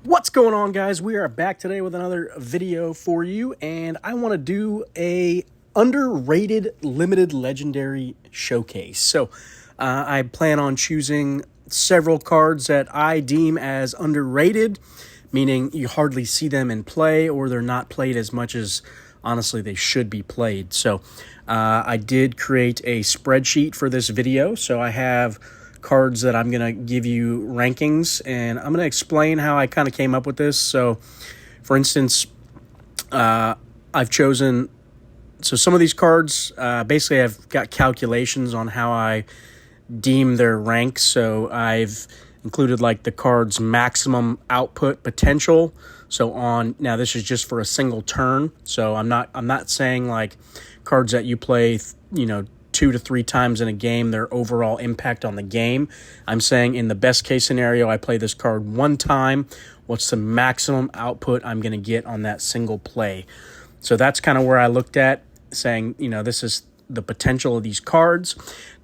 What's going on, guys? We are back today with another video for you, and I want to do a underrated limited legendary showcase. So I plan on choosing several cards that I deem as underrated, meaning you hardly see them in play or they're not played as much as honestly they should be played. So I did create a spreadsheet for this video. So I have cards that I'm going to give you rankings, and I'm going to explain how I kind of came up with this. So, for instance, I've chosen, so some of these cards, basically I've got calculations on how I deem their ranks. So I've included like the card's maximum output potential. So now this is just for a single turn. So I'm not saying like cards that you play, 2 to 3 times in a game, their overall impact on the game. I'm saying in the best case scenario, I play this card one time. What's the maximum output I'm going to get on that single play? So that's kind of where I looked at, saying, this is the potential of these cards.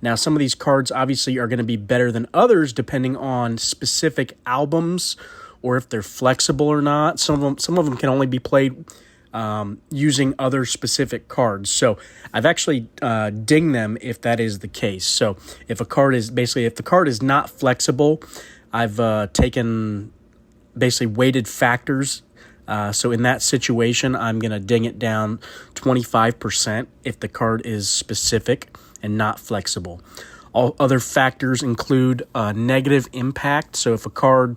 Now, some of these cards obviously are going to be better than others depending on specific albums or if they're flexible or not. Some of them can only be played using other specific cards. So I've actually dinged them if that is the case. So if the card is not flexible, I've taken basically weighted factors. So in that situation, I'm going to ding it down 25% if the card is specific and not flexible. All other factors include negative impact. So if a card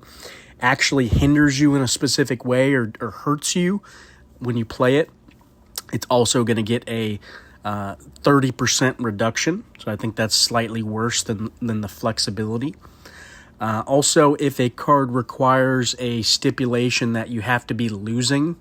actually hinders you in a specific way or hurts you when you play it, it's also going to get a 30% reduction. So I think that's slightly worse than the flexibility. Also, if a card requires a stipulation that you have to be losing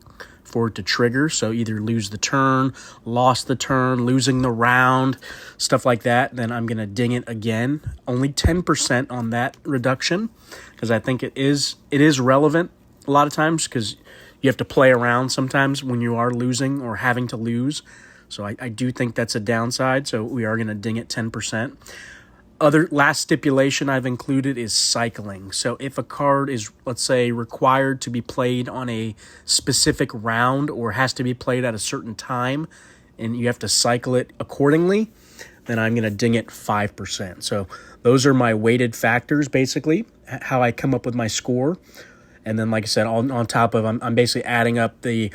for it to trigger, so either lose the turn, lost the turn, losing the round, stuff like that, then I'm going to ding it again. Only 10% on that reduction, because I think it is relevant a lot of times, because you have to play around sometimes when you are losing or having to lose. So I do think that's a downside, so we are going to ding it 10%. Last stipulation I've included is cycling. So if a card is, let's say, required to be played on a specific round or has to be played at a certain time and you have to cycle it accordingly, then I'm going to ding it 5%. So those are my weighted factors, basically, how I come up with my score. And then, like I said, on top of, I'm basically adding up the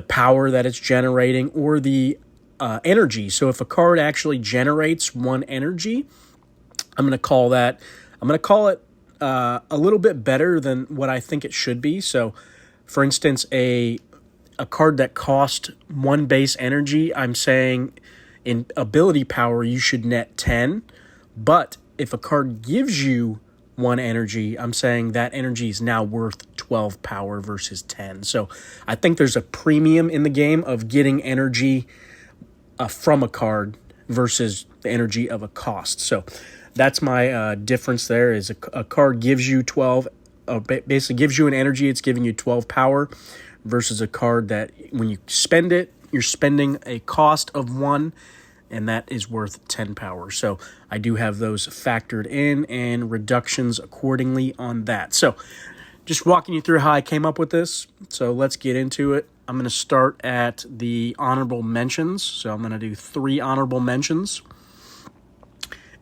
power that it's generating or the energy. So if a card actually generates one energy, I'm going to call it a little bit better than what I think it should be. So, for instance, a card that cost 1 base energy, I'm saying in ability power you should net 10. But if a card gives you 1 energy, I'm saying that energy is now worth 12 power versus 10. So I think there's a premium in the game of getting energy from a card versus the energy of a cost. So that's my difference there, is a card gives you 12, basically gives you an energy, it's giving you 12 power, versus a card that when you spend it, you're spending a cost of 1, and that is worth 10 power. So I do have those factored in and reductions accordingly on that. So just walking you through how I came up with this. So let's get into it. I'm going to start at the honorable mentions. So I'm going to do 3 honorable mentions.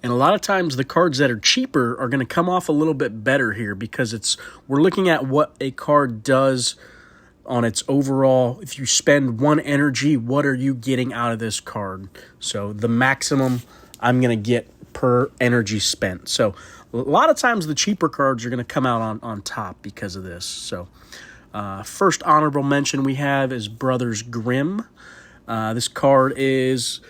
And a lot of times the cards that are cheaper are going to come off a little bit better here, because we're looking at what a card does on its overall. If you spend 1 energy, what are you getting out of this card? So the maximum I'm going to get per energy spent. So a lot of times the cheaper cards are going to come out on top because of this. So first honorable mention we have is Brothers Grimm. This card is,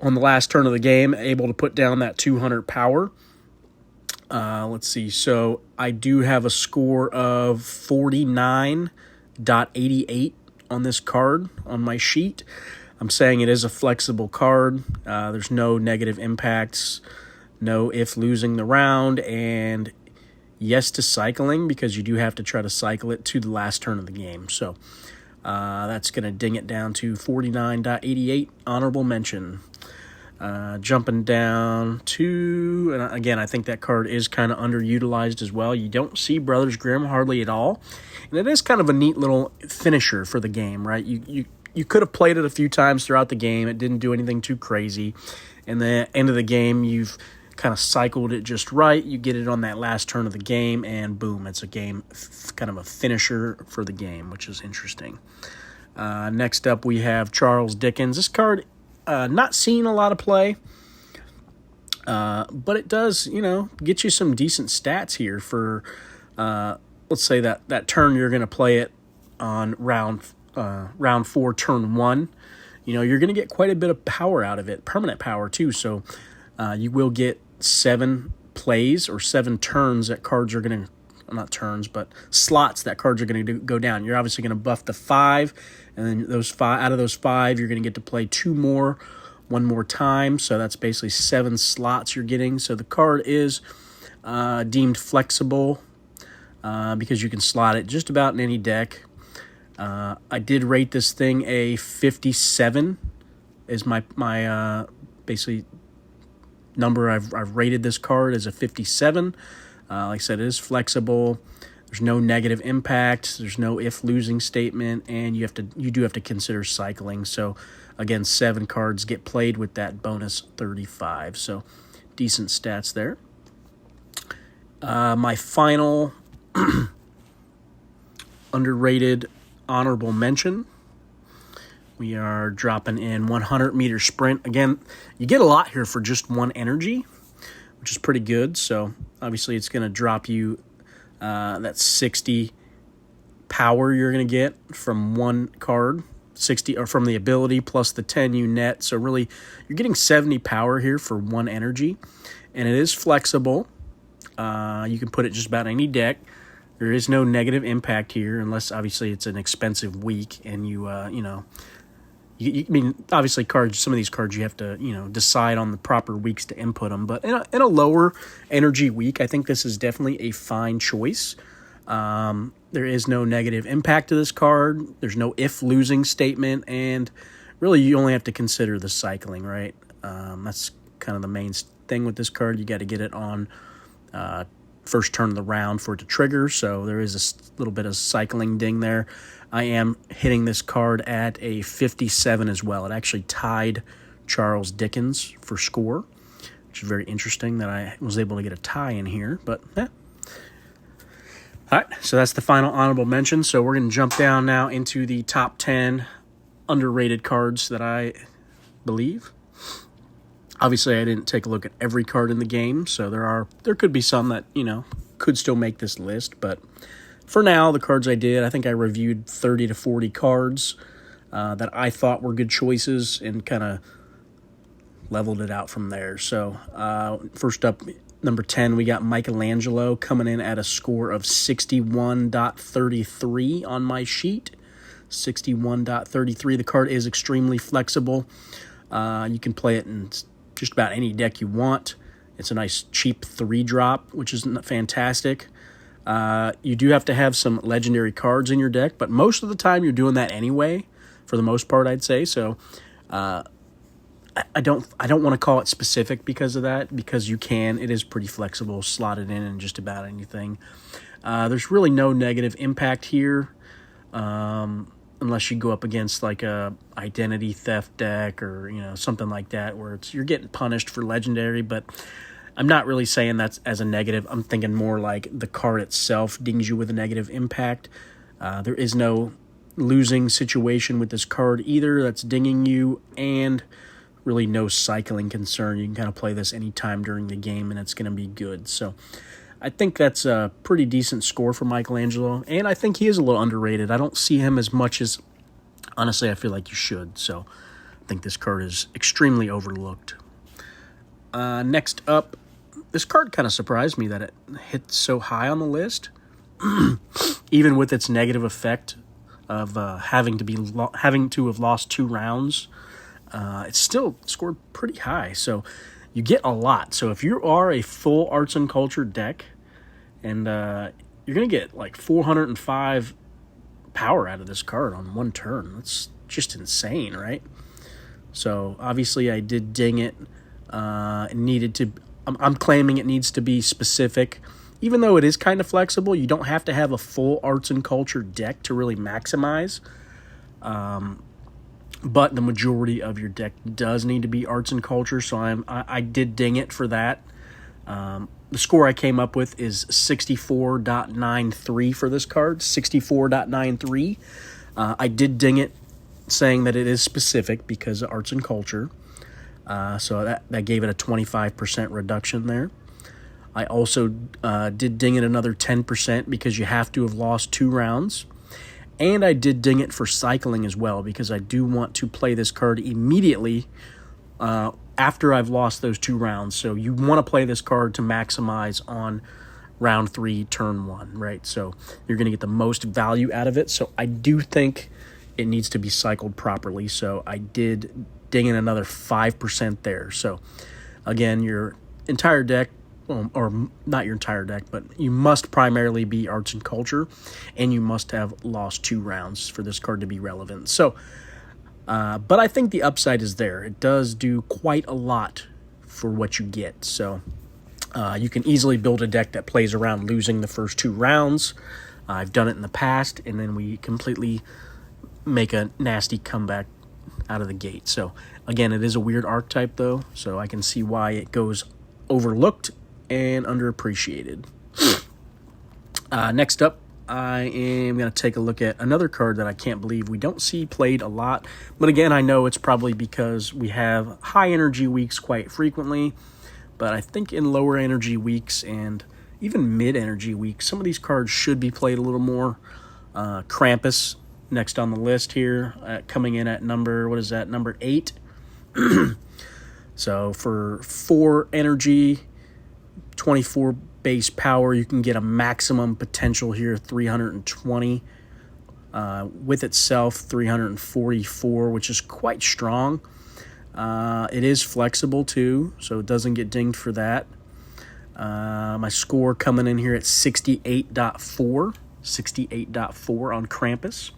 on the last turn of the game, able to put down that 200 power. Let's see. So I do have a score of 49.88 on this card on my sheet. I'm saying it is a flexible card. There's no negative impacts, no if losing the round, and yes to cycling, because you do have to try to cycle it to the last turn of the game. So that's going to ding it down to 49.88, honorable mention. Jumping down to, and again, I think that card is kind of underutilized as well. You don't see Brothers Grimm hardly at all, and it is kind of a neat little finisher for the game, right? You could have played it a few times throughout the game. It didn't do anything too crazy. And the end of the game, you've kind of cycled it just right. You get it on that last turn of the game, and boom, it's a game, kind of a finisher for the game, which is interesting. Next up, we have Charles Dickens. This card, not seeing a lot of play, but it does, get you some decent stats here for, let's say that turn you're going to play it on round 4, turn 1. You're going to get quite a bit of power out of it, permanent power too. So you will get 7 plays or 7 turns that cards are going to, not turns, but slots that cards are going to go down. You're obviously going to buff the 5, and then out of those 5, you're going to get to play 2 more, 1 more time. So that's basically 7 slots you're getting. So the card is deemed flexible because you can slot it just about in any deck. I did rate this thing a 57 is my basically number I've rated this card as a 57. Like I said, it is flexible. There's no negative impact. There's no if losing statement, and you do have to consider cycling. So again, 7 cards get played with that bonus 35. So decent stats there. My final underrated honorable mention. We are dropping in 100-meter sprint. Again, you get a lot here for just 1 energy, which is pretty good. So obviously it's going to drop you that 60 power you're going to get from 1 card, 60 or from the ability plus the 10 you net. So really you're getting 70 power here for 1 energy, and it is flexible. You can put it just about any deck. There is no negative impact here, unless obviously it's an expensive week, and I mean, obviously some of these cards you have to, decide on the proper weeks to input them. But in a lower energy week, I think this is definitely a fine choice. There is no negative impact to this card. There's no if losing statement, and really you only have to consider the cycling, right? That's kind of the main thing with this card. You got to get it on first turn of the round for it to trigger, so there is a little bit of cycling ding there. I am hitting this card at a 57 as well. It actually tied Charles Dickens for score, which is very interesting that I was able to get a tie in here, but yeah. All right, so that's the final honorable mention. So we're going to jump down now into the top 10 underrated cards that I believe. Obviously, I didn't take a look at every card in the game, so there could be some that, could still make this list. But for now, the cards I did, I think I reviewed 30 to 40 cards that I thought were good choices and kind of leveled it out from there. So first up, number 10, we got Michelangelo coming in at a score of 61.33 on my sheet. 61.33. The card is extremely flexible. You can play it in just about any deck you want. It's a nice cheap 3-drop, which is fantastic. You do have to have some legendary cards in your deck, but most of the time you're doing that anyway, for the most part, I'd say. So I don't want to call it specific because of that, because you can. It is pretty flexible, slotted in just about anything. There's really no negative impact here, unless you go up against like a identity theft deck or something like that, where you're getting punished for legendary. But I'm not really saying that's as a negative. I'm thinking more like the card itself dings you with a negative impact. There is no losing situation with this card either that's dinging you, and really no cycling concern. You can kind of play this anytime during the game and it's going to be good. So I think that's a pretty decent score for Michelangelo, and I think he is a little underrated. I don't see him as much as, honestly, I feel like you should. So I think this card is extremely overlooked. Next up, this card kind of surprised me that it hit so high on the list, even with its negative effect of having to have lost 2 rounds. It still scored pretty high, so you get a lot. So if you are a full Arts and Culture deck, and you're going to get like 405 power out of this card on 1 turn. That's just insane, right? So obviously I did ding it It needed to. I'm claiming it needs to be specific. Even though it is kind of flexible, you don't have to have a full arts and culture deck to really maximize. But the majority of your deck does need to be arts and culture, so I did ding it for that. The score I came up with is 64.93 for this card, 64.93. I did ding it, saying that it is specific because of arts and culture. So that gave it a 25% reduction there. I also did ding it another 10% because you have to have lost 2 rounds. And I did ding it for cycling as well because I do want to play this card immediately after I've lost those 2 rounds. So you want to play this card to maximize on round 3, turn 1, right? So you're going to get the most value out of it. So I do think it needs to be cycled properly. So I did ding in another 5% there. So again, your entire deck, or not your entire deck, but you must primarily be arts and culture, and you must have lost 2 rounds for this card to be relevant. So, but I think the upside is there. It does do quite a lot for what you get. So you can easily build a deck that plays around losing the first 2 rounds. I've done it in the past, and then we completely make a nasty comeback out of the gate. So again, it is a weird archetype though, so I can see why it goes overlooked and underappreciated. Next up, I am going to take a look at another card that I can't believe we don't see played a lot. But again, I know it's probably because we have high energy weeks quite frequently. But I think in lower energy weeks and even mid energy weeks, some of these cards should be played a little more. Krampus, next on the list here, coming in at number 8. So for 4 energy, 24 base power, you can get a maximum potential here, 320. With itself, 344, which is quite strong. It is flexible too, so it doesn't get dinged for that. My score coming in here at 68.4 on Krampus.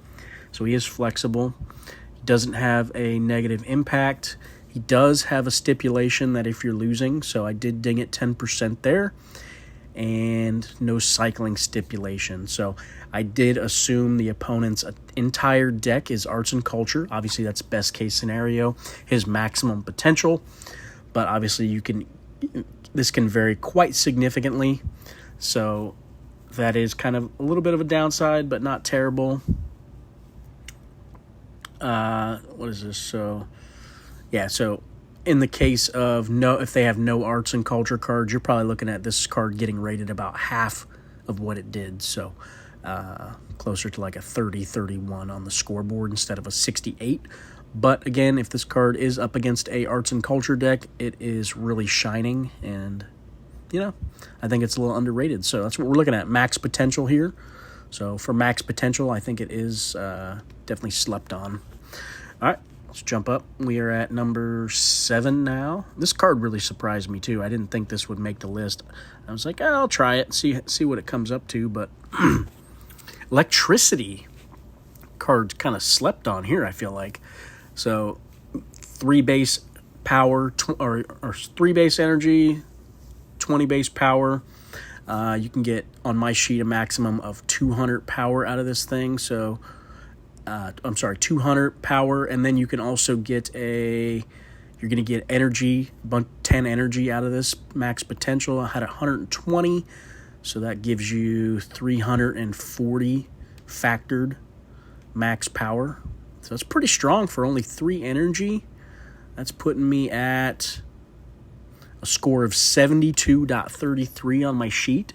So he is flexible. He doesn't have a negative impact. He does have a stipulation that if you're losing, so I did ding it 10% there, and no cycling stipulation. So I did assume the opponent's entire deck is arts and culture. Obviously, that's best case scenario, his maximum potential. But obviously, this can vary quite significantly. So that is kind of a little bit of a downside, but not terrible. What is this? So in the case of if they have no arts and culture cards, you're probably looking at this card getting rated about half of what it did. So closer to like a 30-31 on the scoreboard instead of a 68. But again, if this card is up against a arts and culture deck, it is really shining, and I think it's a little underrated. So that's what we're looking at, max potential here. So for max potential, I think it is definitely slept on. All right, let's jump up. We are at number 7 now. This card really surprised me too. I didn't think this would make the list. I was like, I'll try it, see what it comes up to. But Electricity card kind of slept on here, I feel like. So 3 base power, or 3 base energy, 20 base power. You can get, on my sheet, a maximum of 200 power out of this thing. So, 200 power, and then you can also get you're going to get energy, 10 energy out of this max potential. I had 120, so that gives you 340 factored max power. So that's pretty strong for only 3 energy. That's putting me at a score of 72.33 on my sheet.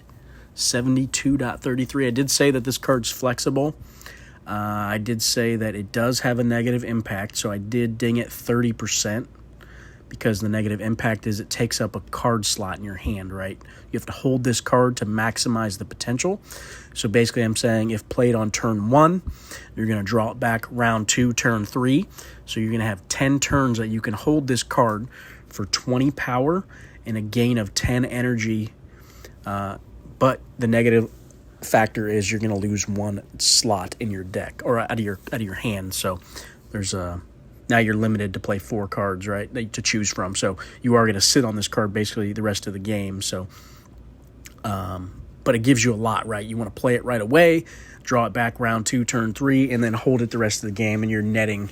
72.33. I did say that this card's flexible. I did say that it does have a negative impact, so I did ding it 30%, because the negative impact is it takes up a card slot in your hand, right? You have to hold this card to maximize the potential. So basically I'm saying if played on turn 1, you're going to draw it back round 2, turn 3. So you're going to have 10 turns that you can hold this card for 20 power and a gain of 10 energy. But the negative factor is you're going to lose 1 slot in your deck, or out of your hand. So there's now you're limited to play 4 cards, right, to choose from. So you are going to sit on this card basically the rest of the game. So, but it gives you a lot, right? You want to play it right away, draw it back round 2, turn 3, and then hold it the rest of the game, and you're netting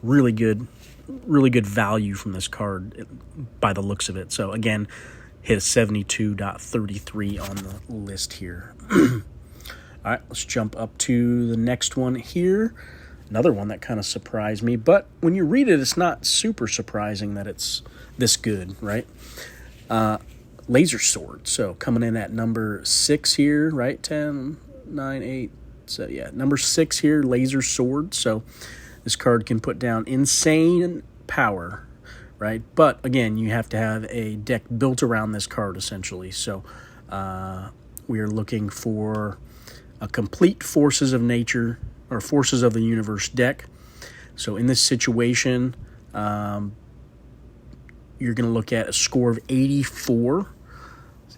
really good value from this card by the looks of it. So again, hit a 72.33 on the list here. All right, let's jump up to the next one here. Another one that kind of surprised me, but when you read it, it's not super surprising that it's this good, right? Laser Sword. So coming in at number 6 here, right? 10, 9, 8. So yeah, number 6 here, Laser Sword. So this card can put down insane power, right? But again, you have to have a deck built around this card essentially. So we are looking for a complete Forces of Nature or Forces of the Universe deck. So in this situation, you're going to look at a score of 84.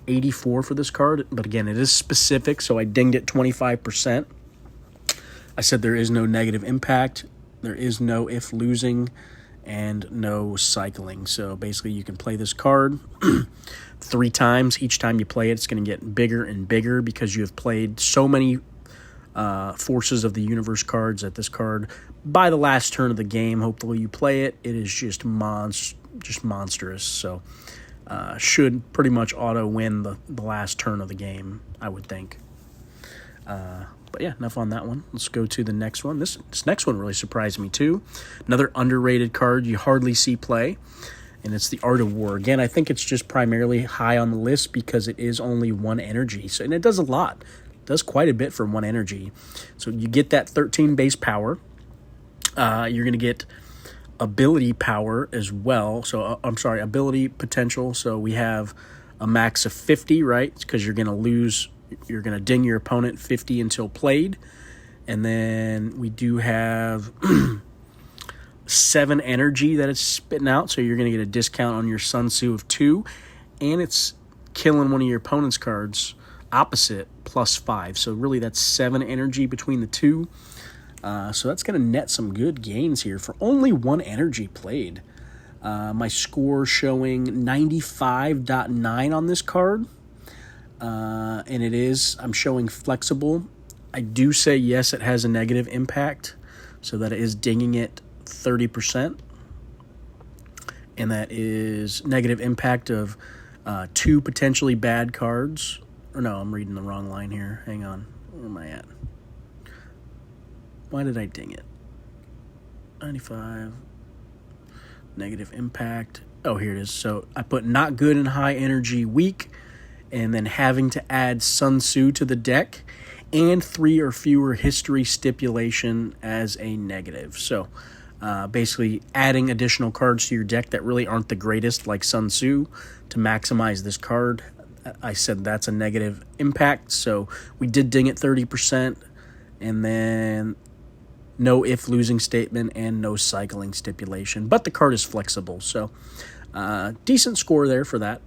84 for this card, but again, it is specific, so I dinged it 25%. I said there is no negative impact, there is no if losing, and no cycling. So basically, you can play this card 3 times. Each time you play it, it's going to get bigger and bigger because you have played so many Forces of the Universe cards that this card, by the last turn of the game, hopefully you play it, it is just monstrous. So should pretty much auto win the last turn of the game, I would think. But yeah, enough on that one. Let's go to the next one. This next one really surprised me too. Another underrated card you hardly see play, and it's the Art of War. Again, I think it's just primarily high on the list because it is only 1 energy. So, and it does a lot. It does quite a bit for 1 energy. So you get that 13 base power. You're going to get ability power as well. So I'm sorry, ability potential. So we have a max of 50, right? Because you're going to ding your opponent 50 until played. And then we do have 7 energy that it's spitting out. So you're going to get a discount on your Sun Tzu of 2. And it's killing one of your opponent's cards opposite +5. So really that's 7 energy between the two. So that's going to net some good gains here for only 1 energy played. My score showing 95.9 on this card. And I'm showing flexible. I do say yes, it has a negative impact, so that it is dinging it 30%. And that is negative impact of 2 potentially bad cards. Or no, I'm reading the wrong line here. Hang on. Where am I at? Why did I ding it? 95. Negative impact. Oh, here it is. So I put not good and high energy weak, and then having to add Sun Tzu to the deck, and 3 or fewer history stipulation as a negative. So basically adding additional cards to your deck that really aren't the greatest, like Sun Tzu, to maximize this card. I said that's a negative impact. So we did ding it 30%, and then no if losing statement and no cycling stipulation. But the card is flexible, so decent score there for that.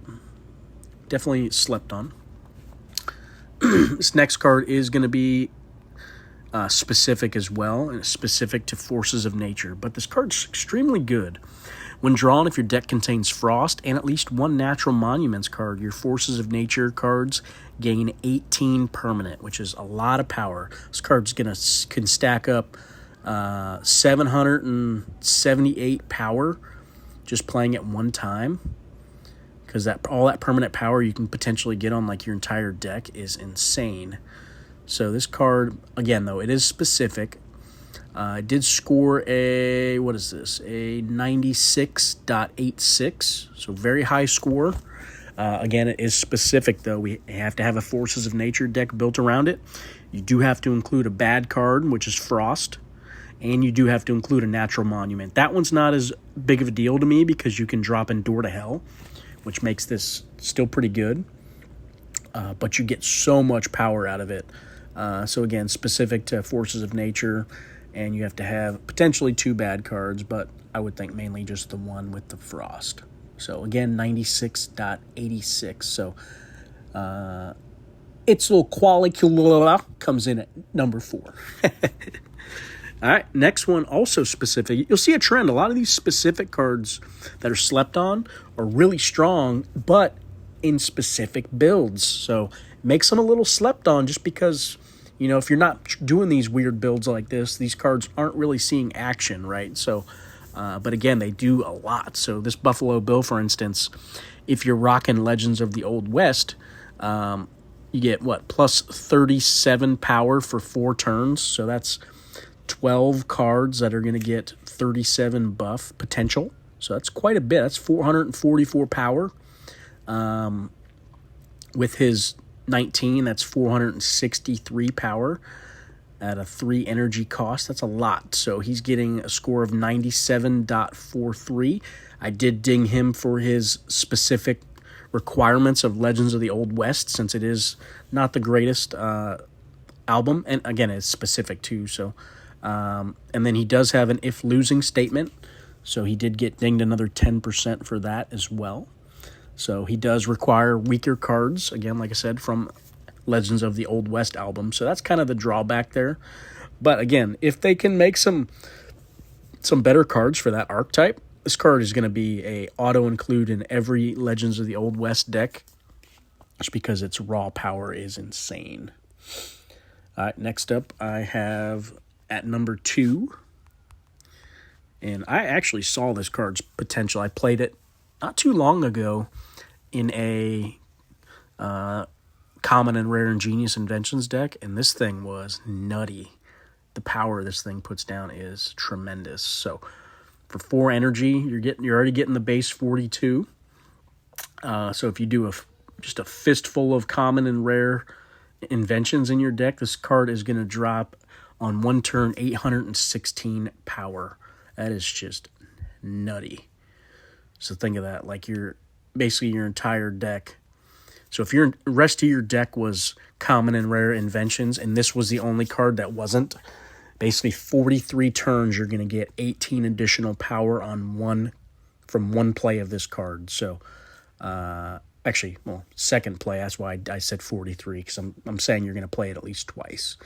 Definitely slept on. This next card is going to be specific as well, and it's specific to Forces of Nature. But this card's extremely good. When drawn, if your deck contains Frost and at least 1 Natural Monuments card, your Forces of Nature cards gain 18 permanent, which is a lot of power. This card's can stack up 778 power just playing it 1 time, because all that permanent power you can potentially get on like your entire deck is insane. So this card, again though, it is specific. It did score a 96.86, so very high score. Again, it is specific though. We have to have a Forces of Nature deck built around it. You do have to include a bad card, which is Frost, and you do have to include a Natural Monument. That one's not as big of a deal to me because you can drop Endure to Hell, which makes this still pretty good. But you get so much power out of it. So again, specific to Forces of Nature, and you have to have potentially 2 bad cards, but I would think mainly just the one with the Frost. So again, 96.86. So its little quality comes in at number 4. All right, next one, also specific. You'll see a trend. A lot of these specific cards that are slept on are really strong, but in specific builds. So it makes them a little slept on just because, if you're not doing these weird builds like this, these cards aren't really seeing action, right? So, but again, they do a lot. So this Buffalo Bill, for instance, if you're rocking Legends of the Old West, you get, plus 37 power for 4 turns. So that's 12 cards that are going to get 37 buff potential. So that's quite a bit. That's 444 power. With his 19, that's 463 power at a 3 energy cost. That's a lot. So he's getting a score of 97.43. I did ding him for his specific requirements of Legends of the Old West, since it is not the greatest album. And again, it's specific too. So, and then he does have an if losing statement. So he did get dinged another 10% for that as well. So he does require weaker cards, again, like I said, from Legends of the Old West album. So that's kind of the drawback there. But again, if they can make some better cards for that archetype, this card is going to be a auto-include in every Legends of the Old West deck, just because its raw power is insane. All right, next up I have at number 2, and I actually saw this card's potential. I played it not too long ago in a common and rare ingenious inventions deck, and this thing was nutty. The power this thing puts down is tremendous. So for 4 energy, you're already getting the base 42. So if you do just a fistful of common and rare inventions in your deck, this card is going to drop on 1 turn 816 power. That is just nutty. So think of that, like basically your entire deck. So if your rest of your deck was common and rare inventions, and this was the only card that wasn't, basically 43 turns you're going to get 18 additional power on from one play of this card. So second play, that's why I said 43, because I'm saying you're going to play it at least twice.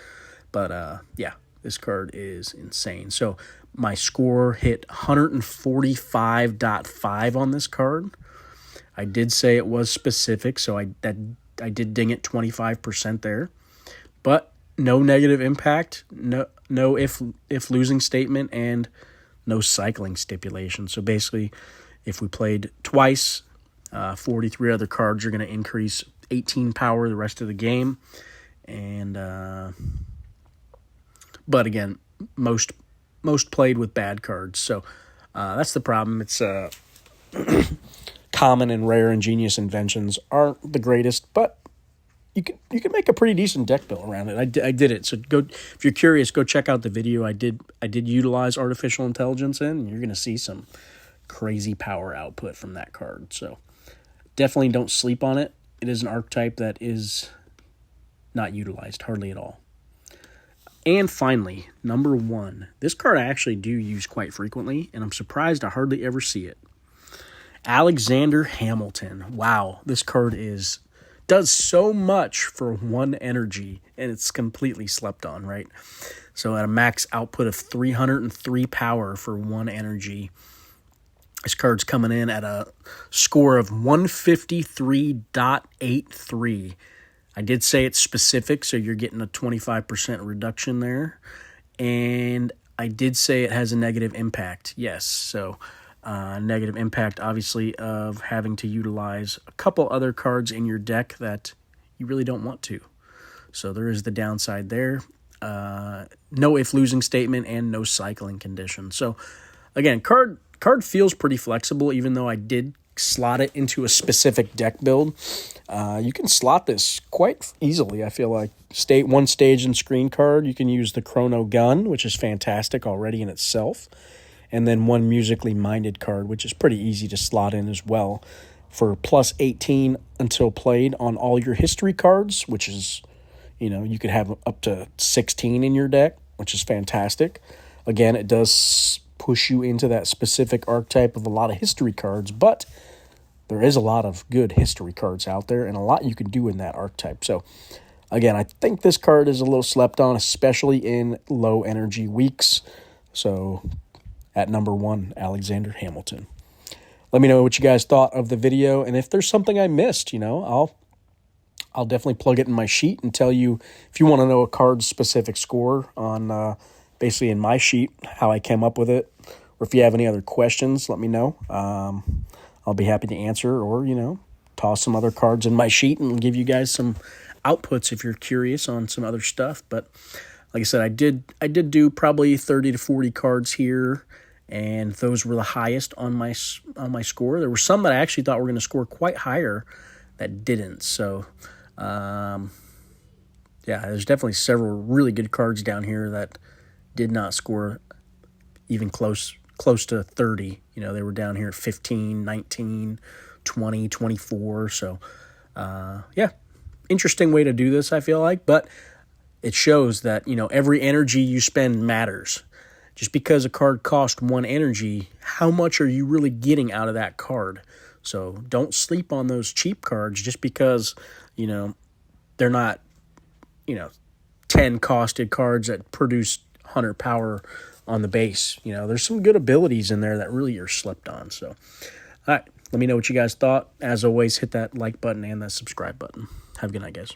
But yeah, this card is insane. So my score hit 145.5 on this card. I did say it was specific, so I did ding it 25% there. But no negative impact, no if losing statement, and no cycling stipulation. So basically, if we played twice, 43 other cards are going to increase 18 power the rest of the game. And but again, most played with bad cards. So that's the problem. It's common and rare ingenious inventions aren't the greatest, but you can make a pretty decent deck build around it. I did it. So go, if you're curious, go check out the video. I did utilize artificial intelligence in, and you're going to see some crazy power output from that card. So definitely don't sleep on it. It is an archetype that is not utilized hardly at all. And finally, number 1. This card I actually do use quite frequently, and I'm surprised I hardly ever see it. Alexander Hamilton. Wow, this card does so much for 1 energy, and it's completely slept on, right? So at a max output of 303 power for 1 energy, this card's coming in at a score of 153.83. I did say it's specific, so you're getting a 25% reduction there. And I did say it has a negative impact. Yes, so negative impact, obviously, of having to utilize a couple other cards in your deck that you really don't want to. So there is the downside there. No if losing statement and no cycling condition. So again, card feels pretty flexible, even though I did slot it into a specific deck build. You can slot this quite easily, I feel like. One stage and screen card, you can use the Chrono Gun, which is fantastic already in itself. And then 1 musically minded card, which is pretty easy to slot in as well, for plus 18 until played on all your history cards, which is, you could have up to 16 in your deck, which is fantastic. Again, it does push you into that specific archetype of a lot of history cards, but there is a lot of good history cards out there and a lot you can do in that archetype. So Again, I think this card is a little slept on, especially in low energy weeks. So at number 1, Alexander Hamilton. Let me know what you guys thought of the video, and if there's something I missed, I'll definitely plug it in my sheet and tell you if you want to know a card's specific score on basically in my sheet, how I came up with it, or if you have any other questions, let me know. I'll be happy to answer, or, toss some other cards in my sheet and give you guys some outputs if you're curious on some other stuff. But like I said, I did do probably 30 to 40 cards here, and those were the highest on my score. There were some that I actually thought were going to score quite higher that didn't. So yeah, there's definitely several really good cards down here that did not score even close to 30. They were down here at 15, 19, 20, 24. So yeah, interesting way to do this, I feel like, but it shows that, every energy you spend matters. Just because a card cost 1 energy, how much are you really getting out of that card? So don't sleep on those cheap cards just because, they're not, 10 costed cards that produce 100 power on the base. There's some good abilities in there that really are slept on. So, all right, let me know what you guys thought. As always, hit that like button and that subscribe button. Have a good night, guys.